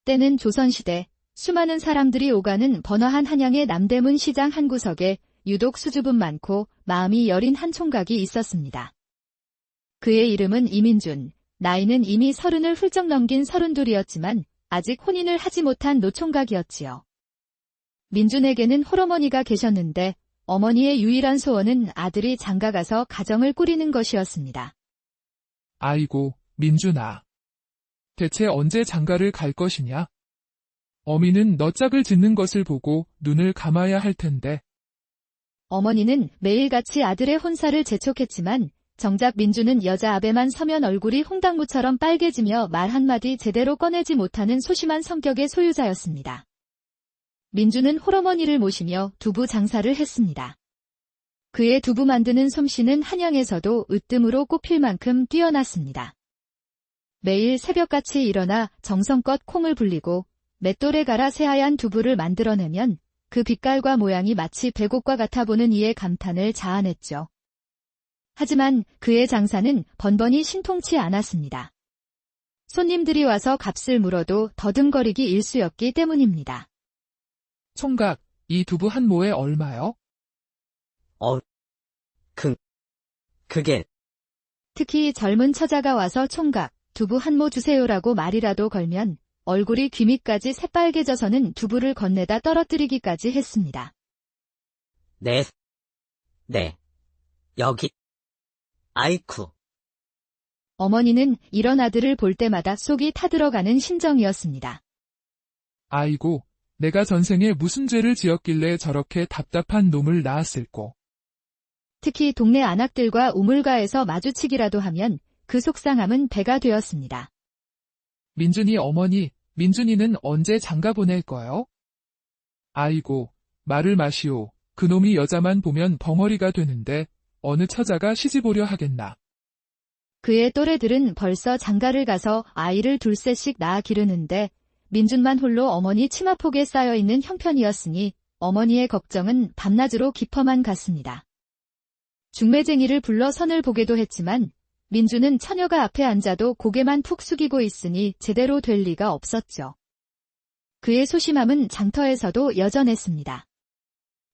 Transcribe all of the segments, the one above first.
때는 조선시대 수많은 사람들이 오가는 번화한 한양의 남대문 시장 한 구석에 유독 수줍음 많고 마음이 여린 한 총각이 있었습니다. 그의 이름은 이민준, 나이는 이미 30을 훌쩍 넘긴 32이었지만 아직 혼인을 하지 못한 노총각이었지요. 민준에게는 홀어머니가 계셨는데 어머니의 유일한 소원은 아들이 장가가서 가정을 꾸리는 것이었습니다. 아이고, 민준아. 대체 언제 장가를 갈 것이냐? 어미는 너 짝을 짓는 것을 보고 눈을 감아야 할 텐데. 어머니는 매일같이 아들의 혼사를 재촉했지만 정작 민준은 여자 앞에만 서면 얼굴이 홍당무처럼 빨개지며 말 한마디 제대로 꺼내지 못하는 소심한 성격의 소유자였습니다. 민준은 홀어머니를 모시며 두부 장사를 했습니다. 그의 두부 만드는 솜씨는 한양에서도 으뜸으로 꼽힐 만큼 뛰어났습니다. 매일 새벽같이 일어나 정성껏 콩을 불리고 맷돌에 갈아 새하얀 두부를 만들어내면 그 빛깔과 모양이 마치 백옥과 같아 보는 이의 감탄을 자아냈죠. 하지만 그의 장사는 번번이 신통치 않았습니다. 손님들이 와서 값을 물어도 더듬거리기 일쑤였기 때문입니다. 총각, 이 두부 한 모에 얼마요? 그게. 특히 젊은 처자가 와서 총각, 두부 한 모 주세요라고 말이라도 걸면 얼굴이 귀밑까지 새빨개져서는 두부를 건네다 떨어뜨리기까지 했습니다. 네, 여기. 아이쿠. 어머니는 이런 아들을 볼 때마다 속이 타들어가는 심정이었습니다. 아이고, 내가 전생에 무슨 죄를 지었길래 저렇게 답답한 놈을 낳았을꼬. 특히 동네 안악들과 우물가에서 마주치기라도 하면 그 속상함은 배가 되었습니다. 민준이 어머니, 민준이는 언제 장가 보낼 거요? 아이고, 말을 마시오. 그놈이 여자만 보면 벙어리가 되는데 어느 처자가 시집오려 하겠나. 그의 또래들은 벌써 장가를 가서 아이를 둘셋씩 낳아 기르는데 민준만 홀로 어머니 치마폭에 쌓여있는 형편이었으니 어머니의 걱정은 밤낮으로 깊어만 갔습니다. 중매쟁이를 불러 선을 보게도 했지만 민준은 처녀가 앞에 앉아도 고개만 푹 숙이고 있으니 제대로 될 리가 없었죠. 그의 소심함은 장터에서도 여전했습니다.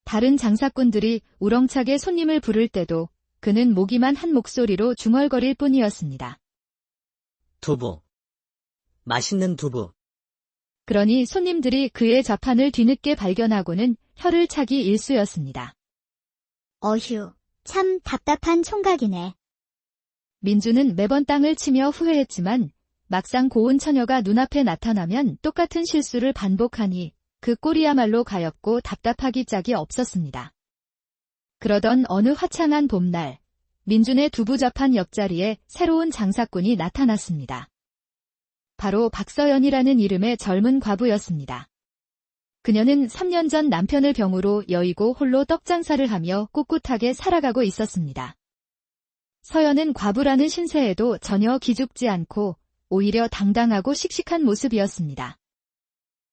다른 장사꾼들이 우렁차게 손님을 부를 때도 그는 모기만 한 목소리로 중얼거릴 뿐이었습니다. 두부. 맛있는 두부. 그러니 손님들이 그의 좌판을 뒤늦게 발견하고는 혀를 차기 일쑤였습니다. 어휴, 참 답답한 총각이네. 민주는 매번 땅을 치며 후회했지만 막상 고운 처녀가 눈앞에 나타나면 똑같은 실수를 반복하니 그 꼴이야말로 가엾고 답답하기 짝이 없었습니다. 그러던 어느 화창한 봄날, 민준의 두부좌판 옆자리에 새로운 장사꾼이 나타났습니다. 바로 박서연이라는 이름의 젊은 과부였습니다. 그녀는 3년 전 남편을 병으로 여의고 홀로 떡장사를 하며 꿋꿋하게 살아가고 있었습니다. 서연은 과부라는 신세에도 전혀 기죽지 않고 오히려 당당하고 씩씩한 모습이었습니다.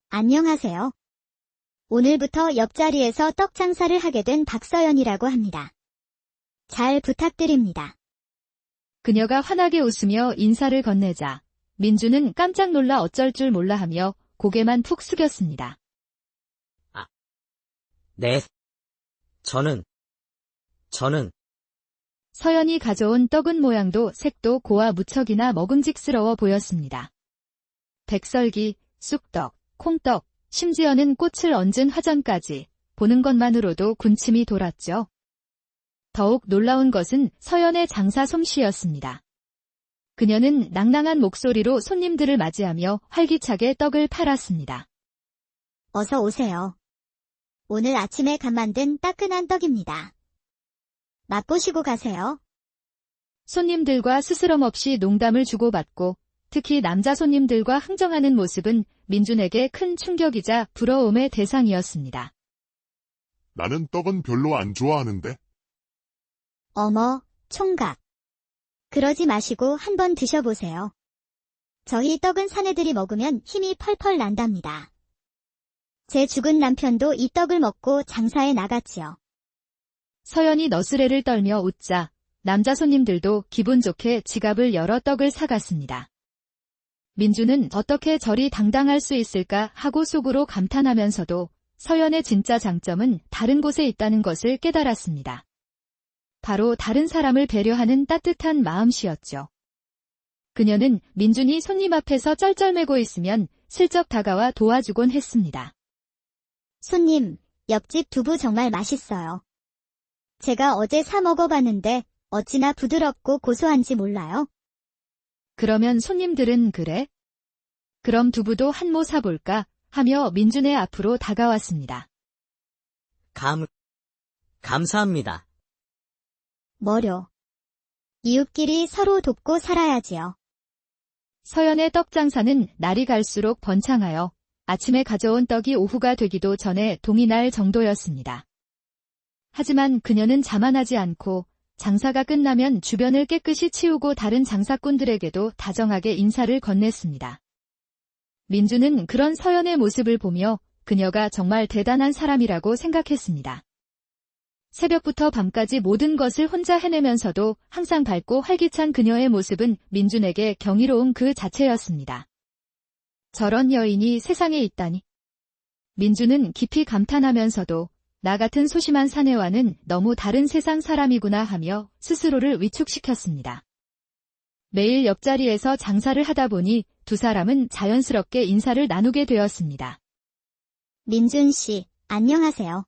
안녕하세요. 오늘부터 옆자리에서 떡 장사를 하게 된 박서연이라고 합니다. 잘 부탁드립니다. 그녀가 환하게 웃으며 인사를 건네자 민주는 깜짝 놀라 어쩔 줄 몰라 하며 고개만 푹 숙였습니다. 네. 저는. 서연이 가져온 떡은 모양도 색도 고와 무척이나 먹음직스러워 보였습니다. 백설기, 쑥떡, 콩떡, 심지어는 꽃을 얹은 화전까지 보는 것만으로도 군침이 돌았죠. 더욱 놀라운 것은 서연의 장사 솜씨였습니다. 그녀는 낭낭한 목소리로 손님들을 맞이하며 활기차게 떡을 팔았습니다. 어서 오세요. 오늘 아침에 간 만든 따끈한 떡입니다. 맛보시고 가세요. 손님들과 스스럼 없이 농담을 주고받고 특히 남자 손님들과 흥정하는 모습은 민준에게 큰 충격이자 부러움의 대상이었습니다. 나는 떡은 별로 안 좋아하는데. 어머, 총각. 그러지 마시고 한번 드셔보세요. 저희 떡은 사내들이 먹으면 힘이 펄펄 난답니다. 제 죽은 남편도 이 떡을 먹고 장사에 나갔지요. 서연이 너스레를 떨며 웃자 남자 손님들도 기분 좋게 지갑을 열어 떡을 사갔습니다. 민주는 어떻게 저리 당당할 수 있을까 하고 속으로 감탄하면서도 서연의 진짜 장점은 다른 곳에 있다는 것을 깨달았습니다. 바로 다른 사람을 배려하는 따뜻한 마음씨였죠. 그녀는 민준이 손님 앞에서 쩔쩔매고 있으면 슬쩍 다가와 도와주곤 했습니다. 손님, 옆집 두부 정말 맛있어요. 제가 어제 사 먹어봤는데 어찌나 부드럽고 고소한지 몰라요? 그러면 손님들은 그래? 그럼 두부도 한 모 사볼까? 하며 민준의 앞으로 다가왔습니다. 감사합니다. 뭐려. 이웃끼리 서로 돕고 살아야지요. 서연의 떡 장사는 날이 갈수록 번창하여 아침에 가져온 떡이 오후가 되기도 전에 동이 날 정도였습니다. 하지만 그녀는 자만하지 않고 장사가 끝나면 주변을 깨끗이 치우고 다른 장사꾼들에게도 다정하게 인사를 건넸습니다. 민주는 그런 서연의 모습을 보며 그녀가 정말 대단한 사람이라고 생각했습니다. 새벽부터 밤까지 모든 것을 혼자 해내면서도 항상 밝고 활기찬 그녀의 모습은 민준에게 경이로운 그 자체였습니다. 저런 여인이 세상에 있다니. 민준은 깊이 감탄하면서도 나 같은 소심한 사내와는 너무 다른 세상 사람이구나 하며 스스로를 위축시켰습니다. 매일 옆자리에서 장사를 하다 보니 두 사람은 자연스럽게 인사를 나누게 되었습니다. 민준 씨, 안녕하세요.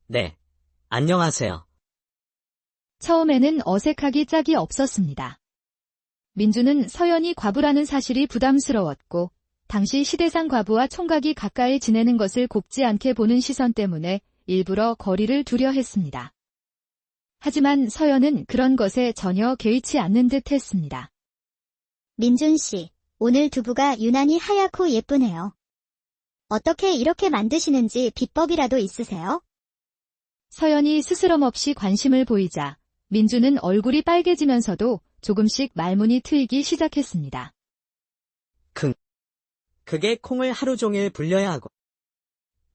네, 안녕하세요. 처음에는 어색하기 짝이 없었습니다. 민주는 서연이 과부라는 사실이 부담스러웠고 당시 시대상 과부와 총각이 가까이 지내는 것을 곱지 않게 보는 시선 때문에 일부러 거리를 두려 했습니다. 하지만 서연은 그런 것에 전혀 개의치 않는 듯 했습니다. 민준 씨, 오늘 두부가 유난히 하얗고 예쁘네요. 어떻게 이렇게 만드시는지 비법이라도 있으세요? 서연이 스스럼없이 관심을 보이자 민주는 얼굴이 빨개지면서도 조금씩 말문이 트이기 시작했습니다. 그게 콩을 하루 종일 불려야 하고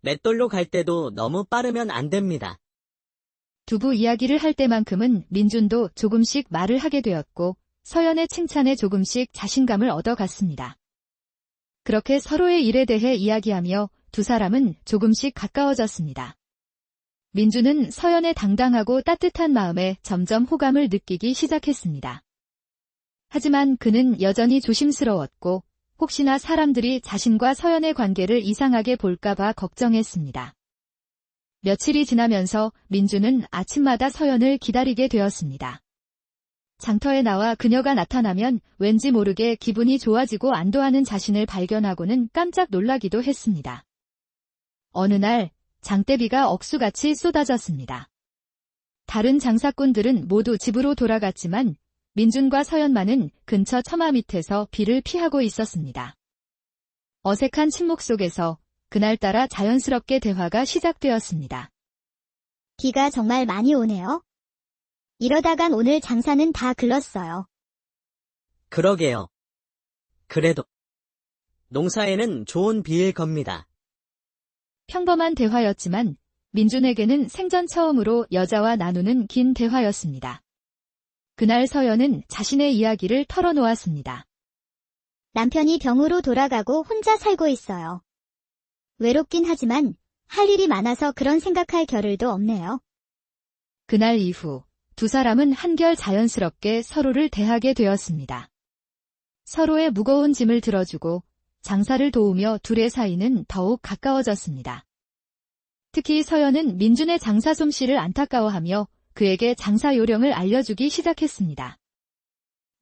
맷돌로 갈 때도 너무 빠르면 안 됩니다. 두부 이야기를 할 때만큼은 민준도 조금씩 말을 하게 되었고 서연의 칭찬에 조금씩 자신감을 얻어갔습니다. 그렇게 서로의 일에 대해 이야기하며 두 사람은 조금씩 가까워졌습니다. 민주는 서연의 당당하고 따뜻한 마음에 점점 호감을 느끼기 시작했습니다. 하지만 그는 여전히 조심스러웠고 혹시나 사람들이 자신과 서연의 관계를 이상하게 볼까봐 걱정했습니다. 며칠이 지나면서 민주는 아침마다 서연을 기다리게 되었습니다. 장터에 나와 그녀가 나타나면 왠지 모르게 기분이 좋아지고 안도하는 자신을 발견하고는 깜짝 놀라기도 했습니다. 어느 날 장대비가 억수같이 쏟아졌습니다. 다른 장사꾼들은 모두 집으로 돌아갔지만 민준과 서연만은 근처 처마 밑에서 비를 피하고 있었습니다. 어색한 침묵 속에서 그날따라 자연스럽게 대화가 시작되었습니다. 비가 정말 많이 오네요. 이러다간 오늘 장사는 다 글렀어요. 그러게요. 그래도 농사에는 좋은 비일 겁니다. 평범한 대화였지만 민준에게는 생전 처음으로 여자와 나누는 긴 대화였습니다. 그날 서연은 자신의 이야기를 털어놓았습니다. 남편이 병으로 돌아가고 혼자 살고 있어요. 외롭긴 하지만 할 일이 많아서 그런 생각할 겨를도 없네요. 그날 이후 두 사람은 한결 자연스럽게 서로를 대하게 되었습니다. 서로의 무거운 짐을 들어주고 장사를 도우며 둘의 사이는 더욱 가까워졌습니다. 특히 서연은 민준의 장사 솜씨를 안타까워하며 그에게 장사 요령을 알려주기 시작했습니다.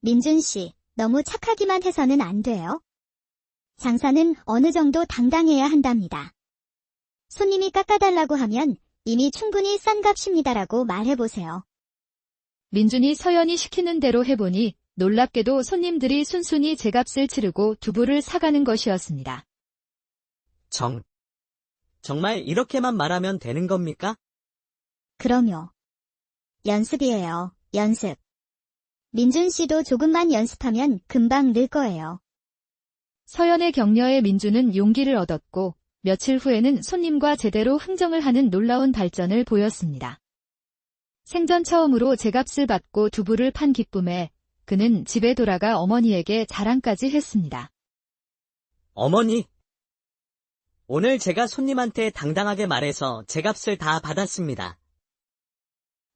민준 씨, 너무 착하기만 해서는 안 돼요. 장사는 어느 정도 당당해야 한답니다. 손님이 깎아달라고 하면 이미 충분히 싼 값입니다라고 말해보세요. 민준이 서연이 시키는 대로 해보니 놀랍게도 손님들이 순순히 제값을 치르고 두부를 사가는 것이었습니다. 정말 이렇게만 말하면 되는 겁니까? 그럼요. 연습이에요, 연습. 민준 씨도 조금만 연습하면 금방 늘 거예요. 서연의 격려에 민준은 용기를 얻었고 며칠 후에는 손님과 제대로 흥정을 하는 놀라운 발전을 보였습니다. 생전 처음으로 제값을 받고 두부를 판 기쁨에 그는 집에 돌아가 어머니에게 자랑까지 했습니다. 어머니, 오늘 제가 손님한테 당당하게 말해서 제 값을 다 받았습니다.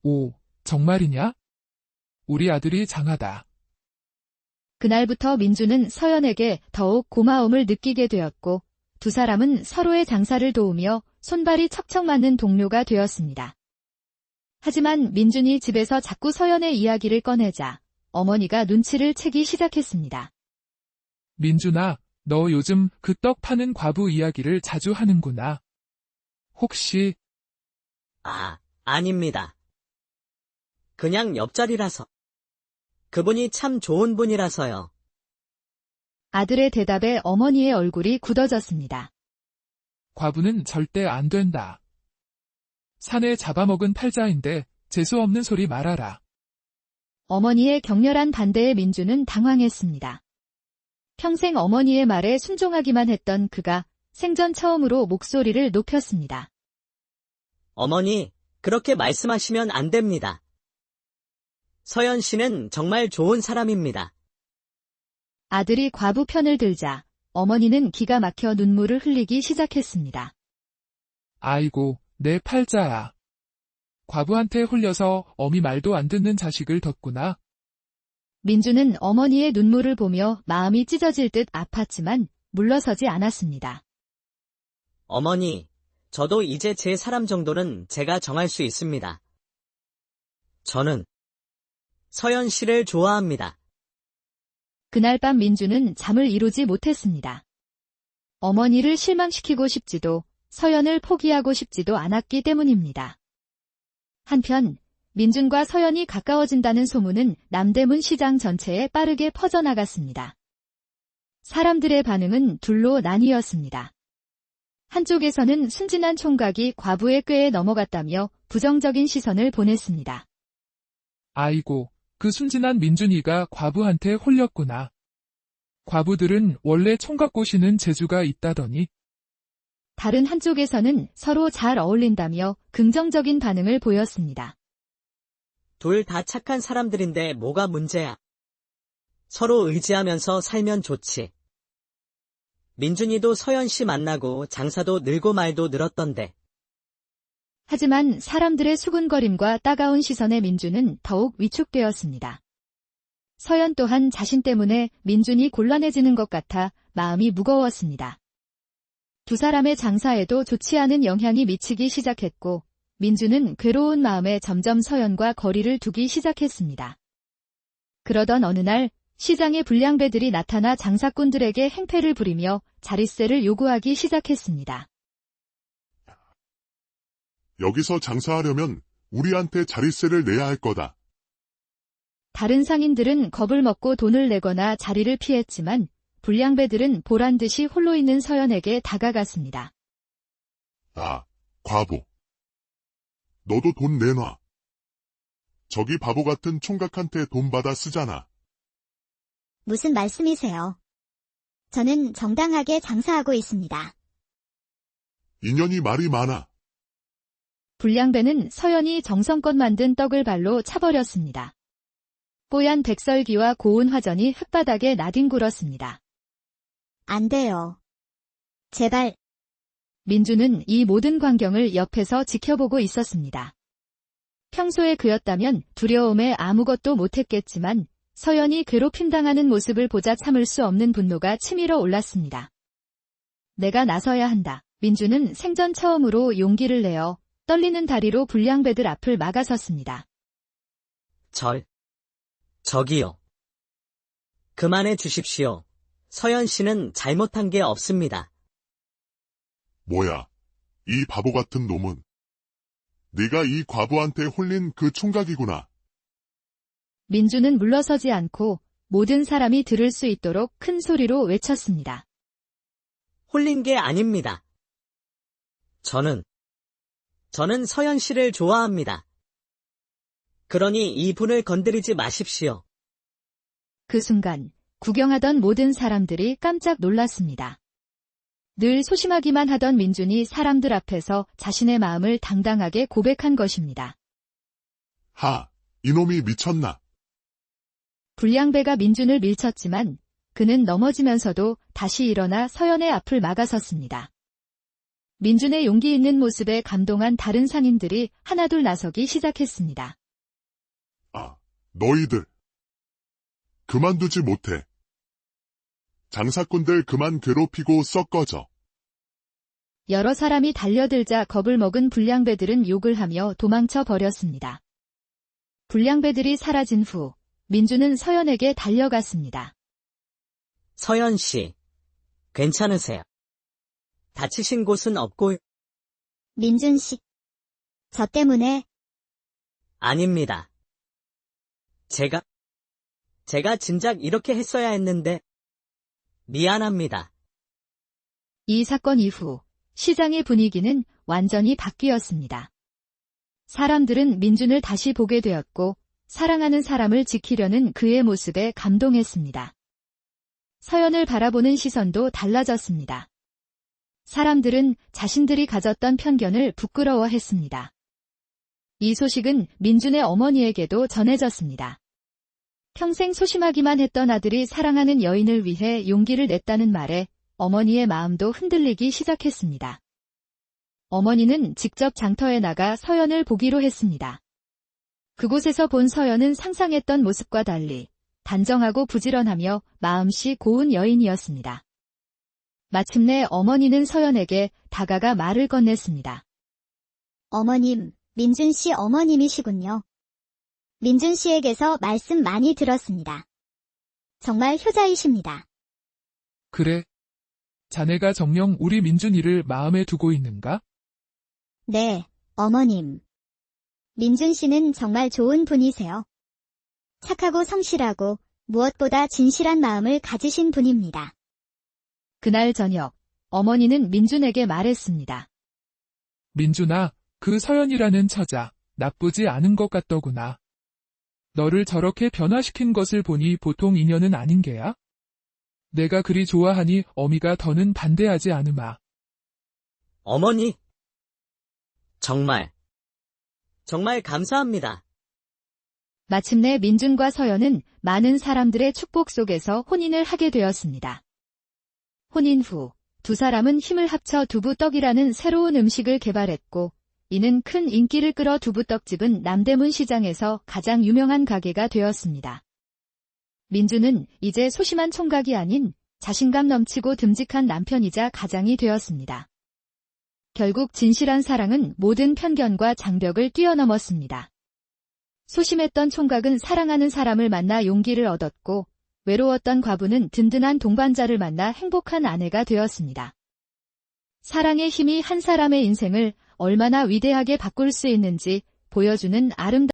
오, 정말이냐? 우리 아들이 장하다. 그날부터 민주는 서연에게 더욱 고마움을 느끼게 되었고 두 사람은 서로의 장사를 도우며 손발이 척척 맞는 동료가 되었습니다. 하지만 민준이 집에서 자꾸 서연의 이야기를 꺼내자 어머니가 눈치를 채기 시작했습니다. 민준아, 너 요즘 그 떡 파는 과부 이야기를 자주 하는구나. 혹시 아닙니다. 그냥 옆자리라서. 그분이 참 좋은 분이라서요. 아들의 대답에 어머니의 얼굴이 굳어졌습니다. 과부는 절대 안 된다. 산에 잡아먹은 팔자인데 재수없는 소리 말아라. 어머니의 격렬한 반대에 민주는 당황했습니다. 평생 어머니의 말에 순종하기만 했던 그가 생전 처음으로 목소리를 높였습니다. 어머니, 그렇게 말씀하시면 안 됩니다. 서연 씨는 정말 좋은 사람입니다. 아들이 과부 편을 들자 어머니는 기가 막혀 눈물을 흘리기 시작했습니다. 아이고, 내 팔자야. 과부한테 홀려서 어미 말도 안 듣는 자식을 뒀구나. 민주는 어머니의 눈물을 보며 마음이 찢어질 듯 아팠지만 물러서지 않았습니다. 어머니, 저도 이제 제 사람 정도는 제가 정할 수 있습니다. 저는 서연 씨를 좋아합니다. 그날 밤 민주는 잠을 이루지 못했습니다. 어머니를 실망시키고 싶지도 서연을 포기하고 싶지도 않았기 때문입니다. 한편 민준과 서연이 가까워진다는 소문은 남대문 시장 전체에 빠르게 퍼져나갔습니다. 사람들의 반응은 둘로 나뉘었습니다. 한쪽에서는 순진한 총각이 과부의 꾀에 넘어갔다며 부정적인 시선을 보냈습니다. 아이고, 그 순진한 민준이가 과부한테 홀렸구나. 과부들은 원래 총각 꼬시는 재주가 있다더니. 다른 한쪽에서는 서로 잘 어울린다며 긍정적인 반응을 보였습니다. 둘 다 착한 사람들인데 뭐가 문제야. 서로 의지하면서 살면 좋지. 민준이도 서연 씨 만나고 장사도 늘고 말도 늘었던데. 하지만 사람들의 수군거림과 따가운 시선에 민준은 더욱 위축되었습니다. 서연 또한 자신 때문에 민준이 곤란해지는 것 같아 마음이 무거웠습니다. 두 사람의 장사에도 좋지 않은 영향이 미치기 시작했고 민준은 괴로운 마음에 점점 서연과 거리를 두기 시작했습니다. 그러던 어느 날 시장에 불량배들이 나타나 장사꾼들에게 행패를 부리며 자릿세를 요구하기 시작했습니다. 여기서 장사하려면 우리한테 자릿세를 내야 할 거다. 다른 상인들은 겁을 먹고 돈을 내거나 자리를 피했지만 불량배들은 보란듯이 홀로 있는 서연에게 다가갔습니다. 과부. 너도 돈 내놔. 저기 바보 같은 총각한테 돈 받아 쓰잖아. 무슨 말씀이세요? 저는 정당하게 장사하고 있습니다. 인연이 말이 많아. 불량배는 서연이 정성껏 만든 떡을 발로 차버렸습니다. 뽀얀 백설기와 고운 화전이 흙바닥에 나뒹굴었습니다. 안 돼요. 제발. 민주는 이 모든 광경을 옆에서 지켜보고 있었습니다. 평소에 그였다면 두려움에 아무것도 못했겠지만 서연이 괴롭힘당하는 모습을 보자 참을 수 없는 분노가 치밀어 올랐습니다. 내가 나서야 한다. 민주는 생전 처음으로 용기를 내어 떨리는 다리로 불량배들 앞을 막아섰습니다. 저기요. 그만해 주십시오. 서연 씨는 잘못한 게 없습니다. 뭐야, 이 바보 같은 놈은. 네가 이 과부한테 홀린 그 총각이구나. 민주는 물러서지 않고 모든 사람이 들을 수 있도록 큰 소리로 외쳤습니다. 홀린 게 아닙니다. 저는 서연 씨를 좋아합니다. 그러니 이 분을 건드리지 마십시오. 그 순간 구경하던 모든 사람들이 깜짝 놀랐습니다. 늘 소심하기만 하던 민준이 사람들 앞에서 자신의 마음을 당당하게 고백한 것입니다. 이놈이 미쳤나? 불량배가 민준을 밀쳤지만 그는 넘어지면서도 다시 일어나 서연의 앞을 막아섰습니다. 민준의 용기 있는 모습에 감동한 다른 상인들이 하나둘 나서기 시작했습니다. 아, 너희들. 그만두지 못해. 장사꾼들 그만 괴롭히고 썩 꺼져. 여러 사람이 달려들자 겁을 먹은 불량배들은 욕을 하며 도망쳐 버렸습니다. 불량배들이 사라진 후 민준은 서연에게 달려갔습니다. 서연 씨, 괜찮으세요? 다치신 곳은 없고요. 민준 씨. 저 때문에 아닙니다. 제가 진작 이렇게 했어야 했는데 미안합니다. 이 사건 이후 시장의 분위기는 완전히 바뀌었습니다. 사람들은 민준을 다시 보게 되었고 사랑하는 사람을 지키려는 그의 모습에 감동했습니다. 서연을 바라보는 시선도 달라졌습니다. 사람들은 자신들이 가졌던 편견을 부끄러워했습니다. 이 소식은 민준의 어머니에게도 전해졌습니다. 평생 소심하기만 했던 아들이 사랑하는 여인을 위해 용기를 냈다는 말에 어머니의 마음도 흔들리기 시작했습니다. 어머니는 직접 장터에 나가 서연을 보기로 했습니다. 그곳에서 본 서연은 상상했던 모습과 달리 단정하고 부지런하며 마음씨 고운 여인이었습니다. 마침내 어머니는 서연에게 다가가 말을 건넸습니다. 어머님, 민준 씨 어머님이시군요. 민준 씨에게서 말씀 많이 들었습니다. 정말 효자이십니다. 그래? 자네가 정녕 우리 민준이를 마음에 두고 있는가? 네, 어머님. 민준 씨는 정말 좋은 분이세요. 착하고 성실하고 무엇보다 진실한 마음을 가지신 분입니다. 그날 저녁 어머니는 민준에게 말했습니다. 민준아, 그 서연이라는 처자, 나쁘지 않은 것 같더구나. 너를 저렇게 변화시킨 것을 보니 보통 인연은 아닌 게야? 내가 그리 좋아하니 어미가 더는 반대하지 않으마. 어머니, 정말 감사합니다. 마침내 민준과 서연은 많은 사람들의 축복 속에서 혼인을 하게 되었습니다. 혼인 후 두 사람은 힘을 합쳐 두부떡이라는 새로운 음식을 개발했고 이는 큰 인기를 끌어 두부떡집은 남대문 시장에서 가장 유명한 가게가 되었습니다. 민준은 이제 소심한 총각이 아닌 자신감 넘치고 듬직한 남편이자 가장이 되었습니다. 결국 진실한 사랑은 모든 편견과 장벽을 뛰어넘었습니다. 소심했던 총각은 사랑하는 사람을 만나 용기를 얻었고 외로웠던 과부는 든든한 동반자를 만나 행복한 아내가 되었습니다. 사랑의 힘이 한 사람의 인생을 얼마나 위대하게 바꿀 수 있는지 보여주는 아름다운